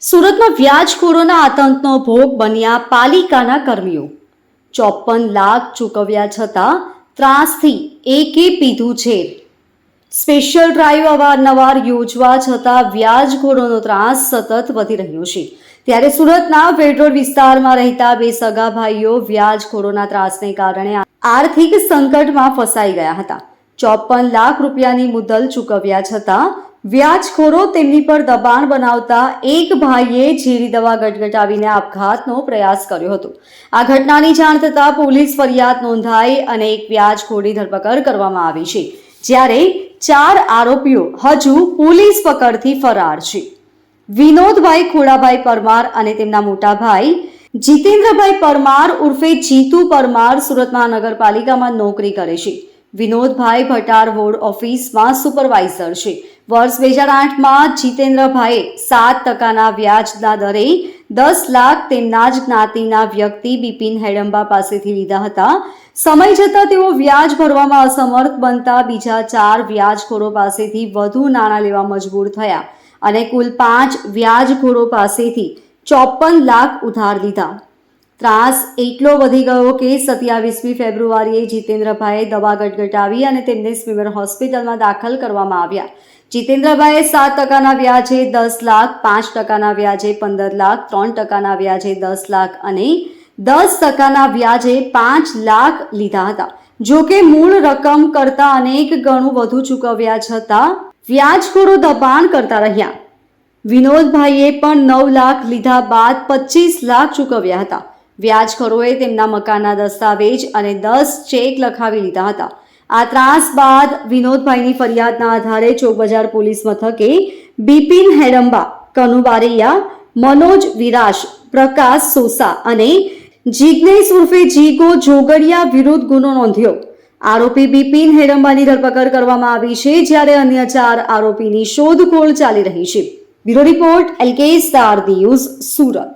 સુરતમાં વ્યાજખોરોના આતંકનો ભોગ બન્યા પાલિકાના કર્મીઓ 54 લાખ ચૂકવ્યા છતાં ત્રાસથી એકે પીધું ઝેર. સ્પેશિયલ ડ્રાઈવ અવારનવાર યોજવા છતાં વ્યાજખોરોનો ત્રાસ સતત વધી રહ્યો છે. ત્યારે સુરતના વેડરોડ વિસ્તારમાં રહેતા બે સગા ભાઈઓ વ્યાજખોરોના ત્રાસને કારણે આર્થિક સંકટમાં ફસાઈ ગયા હતા. 54 લાખ રૂપિયાની મુદ્દલ ચૂકવ્યા છતાં વ્યાજખોરો તેમની પર દબાણ બનાવતા એક ભાઈએ ઝેરી દવા ગટગટાવીને આપઘાતનો પ્રયાસ કર્યો હતો. આ ઘટનાની જાણ થતાં પોલીસ ફરિયાદ નોંધાઈ અને એક વ્યાજખોરની ધરપકડ કરવામાં આવી છે, જ્યારે 4 આરોપીઓ હજુ પોલીસ પકડથી ફરાર છે. વિનોદભાઈ ખોડાભાઈ પરમાર અને તેમના મોટા ભાઈ જીતેન્દ્રભાઈ પરમાર ઉર્ફે જીતુ પરમાર સુરત મહાનગરપાલિકામાં નોકરી કરે છે. વિનોદભાઈ ભટાર વોર્ડ ઓફિસમાં સુપરવાઇઝર છે. વર્ષ 2008માં જીતેન્દ્રભાઈએ 7% વ્યાજના દરે 10 લાખ તેમના જ જ્ઞાતિના વ્યક્તિ બિપિન હેડંબા પાસેથી લીધા હતા. સમય જતાં તેઓ વ્યાજ ભરવામાં અસમર્થ બનતા બીજા 4 વ્યાજખોરો પાસેથી વધુ નાણાં લેવા મજબૂર થયા અને કુલ 5 વ્યાજખોરો પાસેથી 54 લાખ ઉધાર લીધા. ત્રાસ એટલો વધી ગયો કે 27મી ફેબ્રુઆરીએ જીતેન્દ્રભાઈએ દવા ગટગટાવી અને તેમને સ્મીમેર હોસ્પિટલમાં દાખલ કરવામાં આવ્યા. જીતેન્દ્રભાઈએ 7% વ્યાજે 10 લાખ, 5% વ્યાજે 15 લાખ, 3% વ્યાજે 10 લાખ અને 10% વ્યાજે 5 લાખ લીધા હતા. જો કે મૂળ રકમ કરતાં અનેક ગણું વધુ ચૂકવ્યા છતાં વ્યાજખોરો દબાણ કરતા રહ્યા. વિનોદભાઈએ પણ 9 લાખ લીધા બાદ 25 લાખ ચૂકવ્યા હતા. વ્યાજખોરોએ તેમના મકાનના દસ્તાવેજ અને 10 ચેક લખાવી લીધા હતા. આ ત્રાસ બાદ વિનોદભાઈની ફરિયાદના આધારે ચોકબજાર પોલીસ મથકે બિપિન હેડંબા, કનુ બારૈયા, મનોજ વિરાશ, પ્રકાશ સોસા અને જિગ્નેશ ઉર્ફે જીગો જોગડિયા વિરુદ્ધ ગુનો નોંધ્યો. આરોપી બિપિન હેડંબાની ધરપકડ કરવામાં આવી છે, જ્યારે અન્ય 4 આરોપીની શોધખોળ ચાલી રહી છે. Bureau report LK star news, Surat.